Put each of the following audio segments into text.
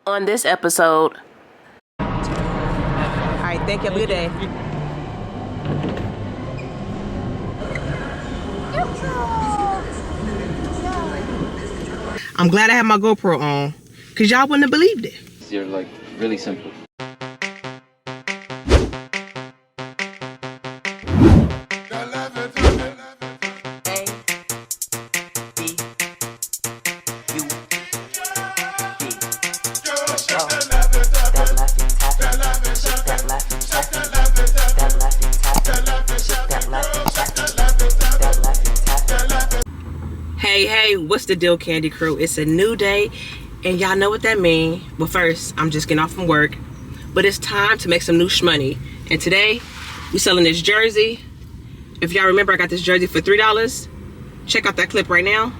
On this episode. All right, thank you. Have a good day. I'm glad I have my GoPro on, because y'all wouldn't have believed it. You're like really simple. Hey, what's the deal, Candy Crew? It's a new day, and y'all know what that means. Well, first, I'm just getting off from work, but it's time to make some new shmoney. And today, we selling this jersey. If y'all remember, I got this jersey for $3. Check out that clip right now.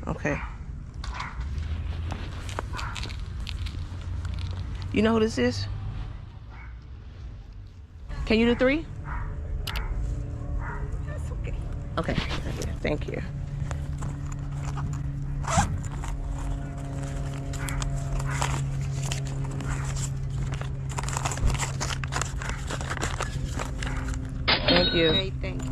Okay. You know who this is? Can you do 3? That's okay. Okay, thank you. Thank you. Okay, thank you.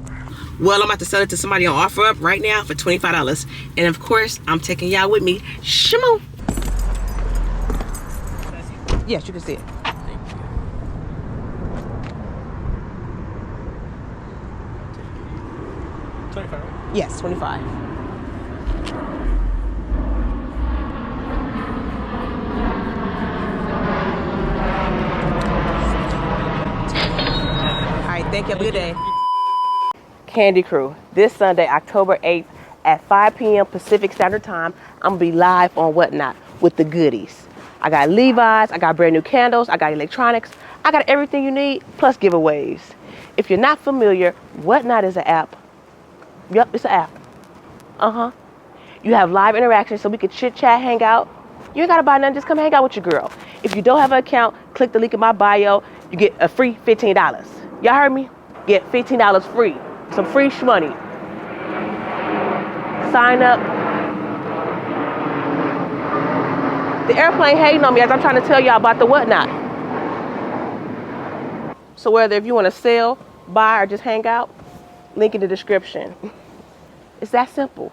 Well, I'm about to sell it to somebody on OfferUp right now for $25. And of course, I'm taking y'all with me. Shimo. Yes, you can see it. Thank you. $25. Yes, 25. All right, thank you. Have a good day. Candy Crew, this Sunday, October 8th at 5 p.m. Pacific Standard Time, I'm gonna be live on Whatnot with the goodies. I got Levi's, I got brand new candles, I got electronics, I got everything you need, plus giveaways. If you're not familiar, Whatnot is an app. Yep, it's an app. You have live interactions so we could chit chat, hang out. You ain't gotta buy nothing, just come hang out with your girl. If you don't have an account, click the link in my bio, you get a free $15. Y'all heard me? Get $15 free. Some free shmoney. Sign up. The airplane hating on me as I'm trying to tell y'all about the Whatnot. So whether if you want to sell, buy, or just hang out, link in the description. It's that simple.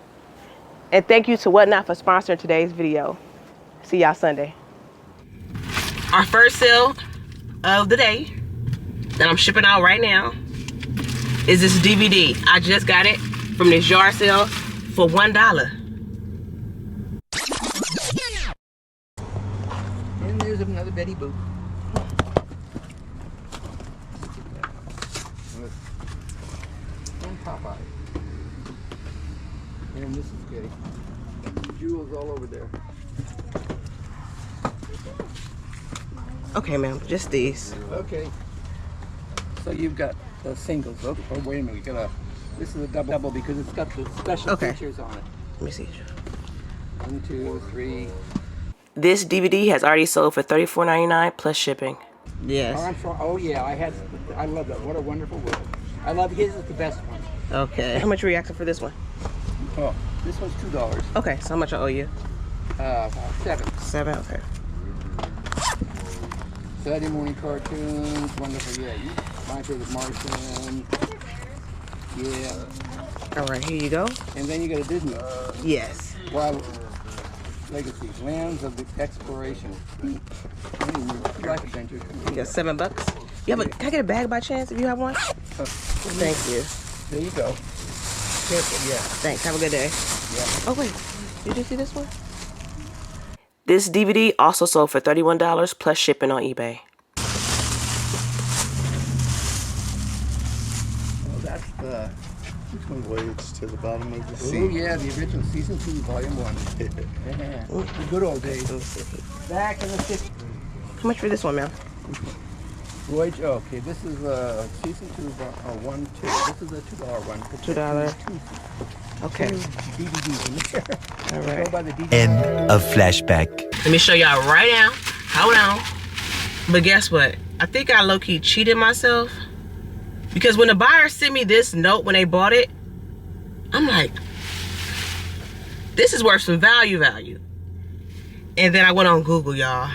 And thank you to Whatnot for sponsoring today's video. See y'all Sunday. Our first sale of the day that I'm shipping out right now is this DVD. I just got it from this yard sale for $1. And there's another Betty Boop. And Popeye. And this is Kitty. Jewels all over there. Okay, ma'am, just these. Okay. So you've got the singles. Oh, wait a minute. We got a. This is a double because it's got the special features on it. Let me see. 1, 2, 3. This DVD has already sold for $34.99 plus shipping. Yes. Oh yeah, I love that. What a wonderful world. I love his. Is the best one. Okay. How much were you asking for this one? Oh, this one's $2. Okay, so how much I owe you? 7. 7, okay. Saturday morning cartoons, wonderful. Yeah, my favorite Martian. Yeah. All right, here you go. And then you got a Disney. Yes. Wild Legacy, Lands of the Exploration. Life Adventures. You got $7. You have can I get a bag by chance if you have one? Thank you. There you go. Careful, yeah. Thanks. Have a good day. Yeah. Oh wait, did you see this one? This DVD also sold for $31 plus shipping on eBay. Oh, that's the. Which one? Voyage to the Bottom of the Sea. Oh yeah, the original season 2, volume 1. Yeah. The good old days. Back in the 60s. How much for this one, ma'am? Voyage. Oh, okay, this is season 2, 1, 2. This is a $2 one. $2. Okay. DVDs in there. All right. Go by the DVD. End of flashback. Let me show y'all right now. Hold on. But guess what? I think I low-key cheated myself Because when the buyer sent me this note when they bought it, I'm like, this is worth some value. And then I went on Google, y'all.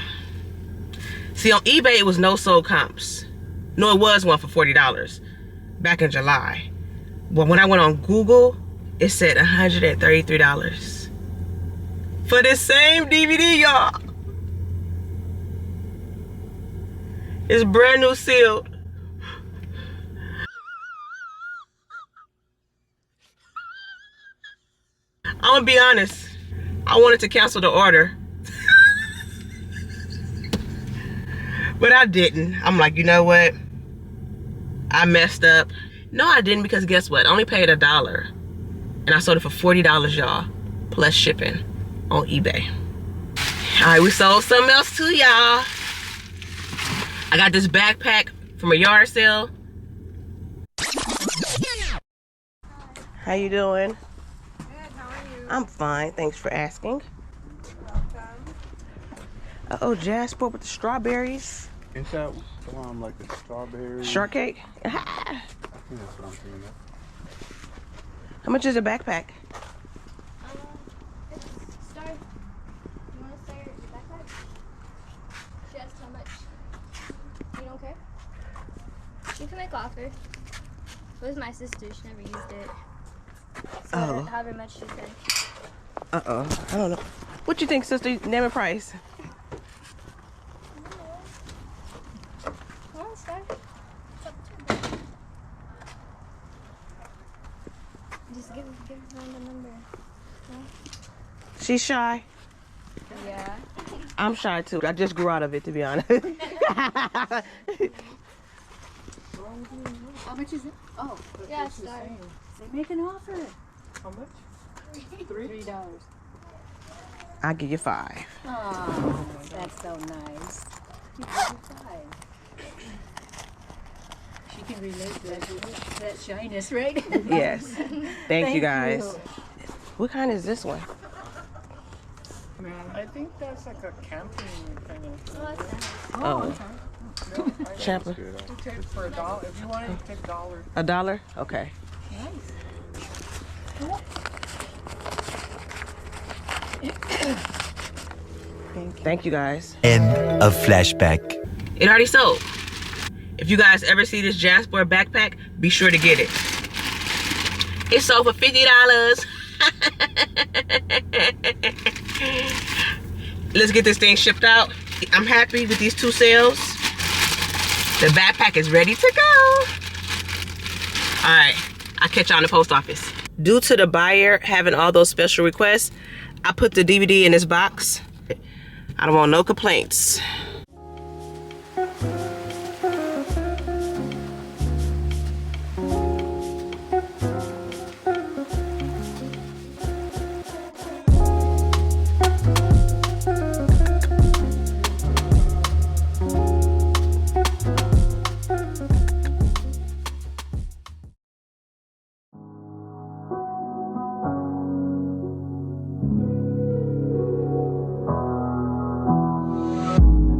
See, on eBay, it was no sold comps. No, it was one for $40 back in July. But when I went on Google, it said $133 for this same DVD, y'all. It's brand new sealed. I'm gonna be honest, I wanted to cancel the order. But I didn't. I'm like, you know what? I messed up. No, I didn't, because guess what? I only paid $1. And I sold it for $40, y'all, plus shipping on eBay. All right, we sold something else too, y'all. I got this backpack from a yard sale. How you doing? Good, how are you? I'm fine, thanks for asking. Welcome. Oh, Jasper with the strawberries. Is that one like a strawberry? Shortcake. I think that's what I'm thinking of. How much is a backpack? It's start. You want to start your backpack? She asked how much. You don't care? You can make offer. It was my sister. She never used it. So Oh. however much she said. Uh-oh, I don't know. What you think, sister? Name and price. Come on, start. It's up to you. Just give her the number. No? She's shy. Yeah. I'm shy too. I just grew out of it, to be honest. How much is it? Oh, Yeah, start. they make an offer. How much? $3. I'll give you 5. Oh, that's so nice. You give her 5. She can relate to that shyness, right? Yes. Thank you, guys. you. What kind is this one? I think that's like a camping kind of. Oh, that's nice. Oh, Champa. You take for $1. If you want it, take $1. $1? Okay. Thank you, guys. End of flashback. It already sold. If you guys ever see this Jasper backpack, be sure to get it. It sold for $50. Let's get this thing shipped out. I'm happy with these 2 sales. The backpack is ready to go. All right, I'll catch y'all in the post office. Due to the buyer having all those special requests, I put the DVD in this box. I don't want no complaints.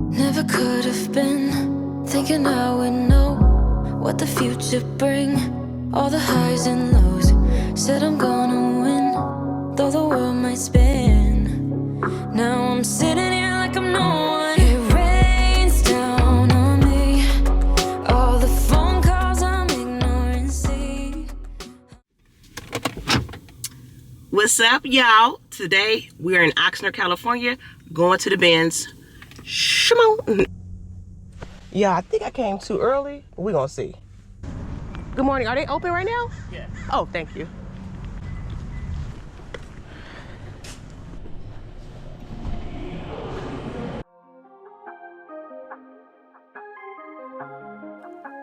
Never could have been thinking I would know what the future bring. All the highs and lows. Said I'm gonna win, though the world might spin. Now I'm sitting here like I'm no one. It rains down on me. All the phone calls I'm ignoring. See. What's up, y'all? Today we are in Oxnard, California, going to the BINS. Shimon. Yeah, I think I came too early. We're gonna see. Good morning. Are they open right now? Yeah. Oh, thank you.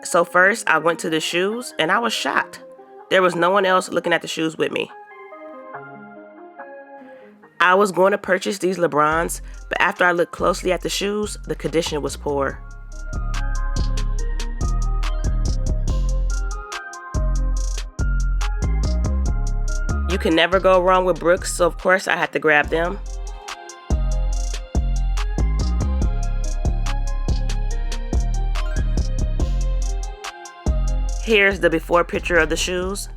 So first, I went to the shoes and I was shocked. There was no one else looking at the shoes with me. I was going to purchase these LeBrons, but after I looked closely at the shoes, the condition was poor. You can never go wrong with Brooks, so of course I had to grab them. Here's the before picture of the shoes.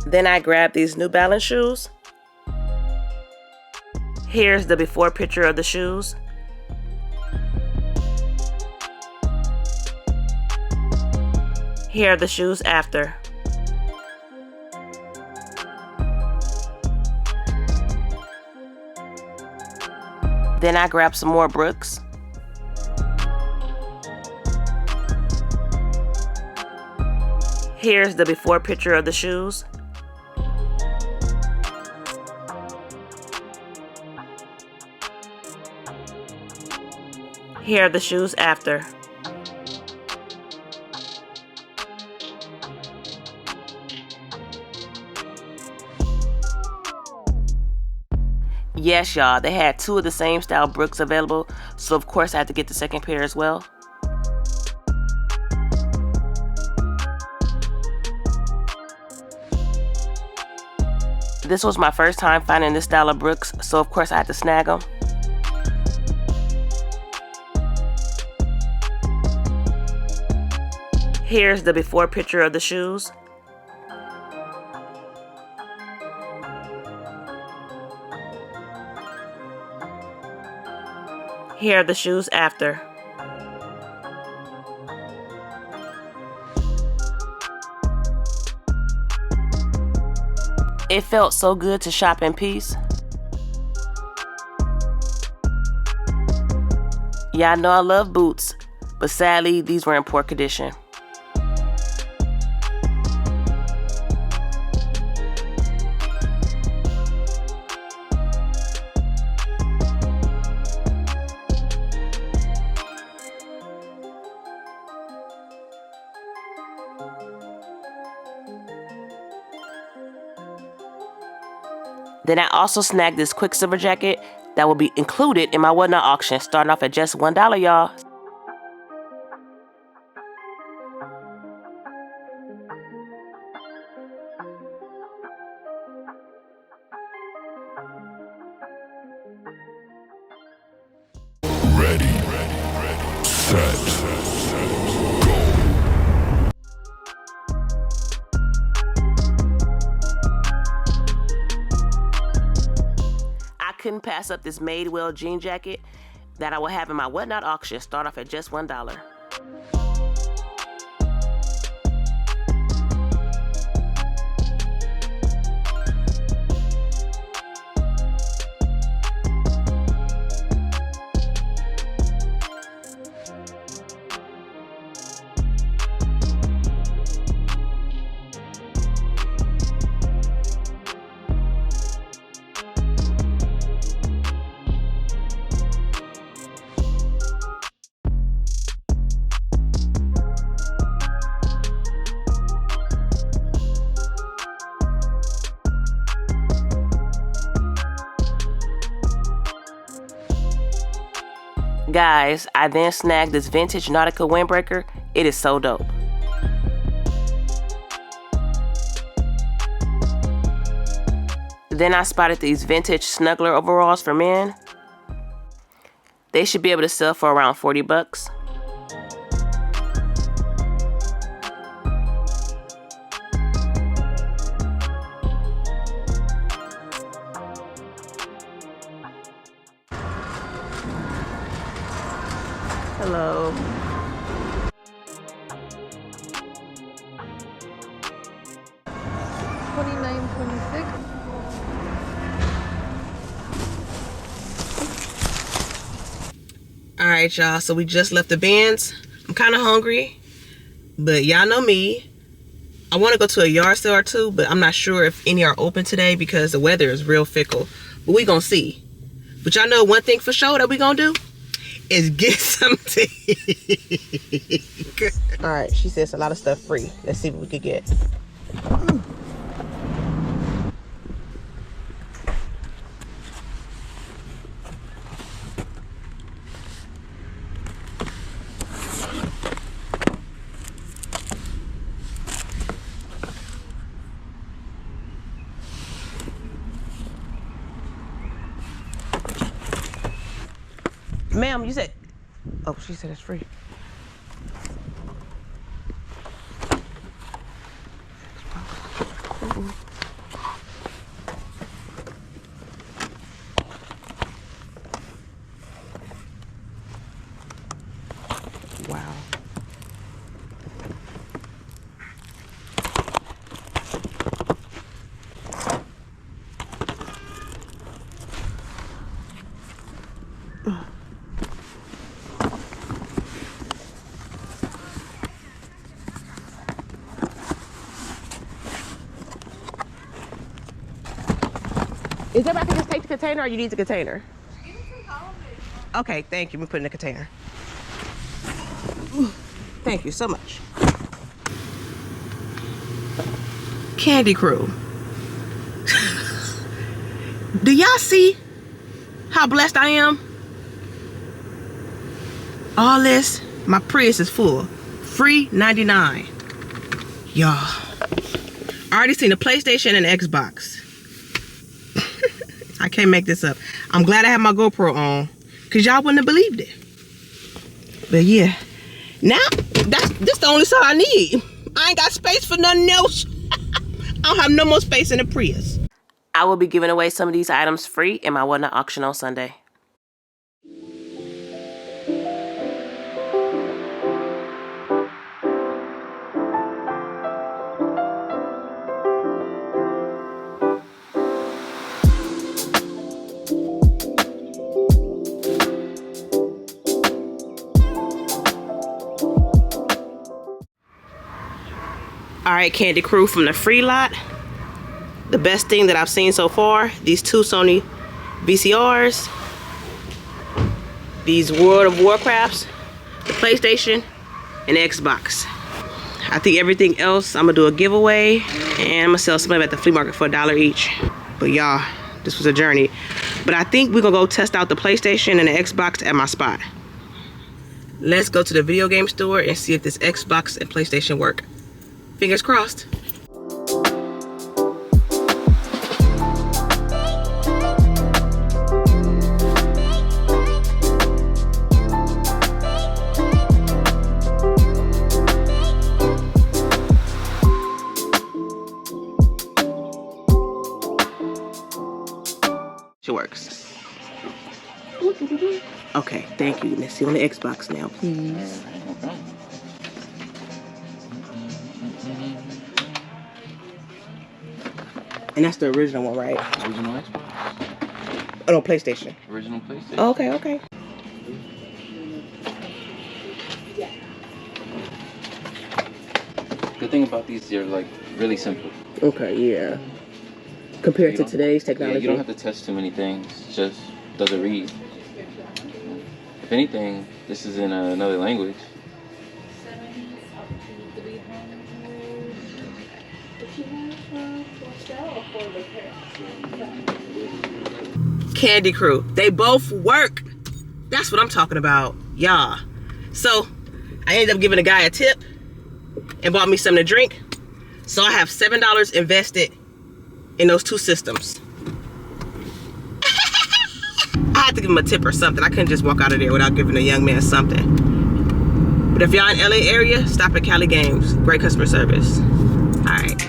Then I grabbed these New Balance shoes. Here's the before picture of the shoes. Here are the shoes after. Then I grabbed some more Brooks. Here's the before picture of the shoes. Here are the shoes after. Yes, y'all, they had 2 of the same style Brooks available, so of course I had to get the second pair as well. This was my first time finding this style of Brooks, so of course I had to snag them. Here's the before picture of the shoes. Here are the shoes after. It felt so good to shop in peace. Yeah, I know I love boots, but sadly these were in poor condition. Then I also snagged this Quicksilver jacket that will be included in my Whatnot auction, starting off at just $1, y'all. Ready, set, go. I couldn't pass up this Madewell jean jacket that I will have in my Whatnot auction, start off at just $1. Guys, I then snagged this vintage Nautica windbreaker. It is so dope. Then I spotted these vintage snuggler overalls for men. They should be able to sell for around 40 bucks. Hello. $29.26. All right, y'all. So we just left the BINS. I'm kind of hungry, but y'all know me. I want to go to a yard sale or two, but I'm not sure if any are open today because the weather is real fickle. But we gonna see. But y'all know one thing for sure that we gonna do is get some tea. All right, she says a lot of stuff free. Let's see what we could get. Ma'am, you said, oh, she said it's free. Wow. Is that I can just take the container or you need the container? Okay, thank you. We put it in the container. Thank you so much. Candy Crew. Do y'all see how blessed I am? All this, my Prius is full. Free 99. Y'all. I already seen a PlayStation and an Xbox. I can't make this up. I'm glad I have my GoPro on, because y'all wouldn't have believed it. But yeah. Now, this the only stuff I need. I ain't got space for nothing else. I don't have no more space in the Prius. I will be giving away some of these items free in my Whatnot auction on Sunday. Alright, Candy Crew, from the free lot, the best thing that I've seen so far, these two Sony VCRs, these World of Warcrafts, the PlayStation, and Xbox. I think everything else, I'm going to do a giveaway, and I'm going to sell some of it at the flea market for $1 each. But y'all, this was a journey. But I think we're going to go test out the PlayStation and the Xbox at my spot. Let's go to the video game store and see if this Xbox and PlayStation work. Fingers crossed. It works. Okay, thank you. Let's see on the Xbox now, please. And that's the original one, right? Original Xbox? Oh, no, PlayStation. Original PlayStation. Oh, okay, okay. Good thing about these, they're like really simple. Okay, yeah. Compared to today's technology. Yeah, you don't have to test too many things. It's just, does it read? If anything, this is in another language. Candy Crew, they both work. That's what I'm talking about, y'all. So I ended up giving a guy a tip and bought me something to drink. So I have $7 invested in those two systems. I had to give him a tip or something. I couldn't just walk out of there without giving a young man something. But if y'all in LA area, stop at Cali Games. Great customer service. All right.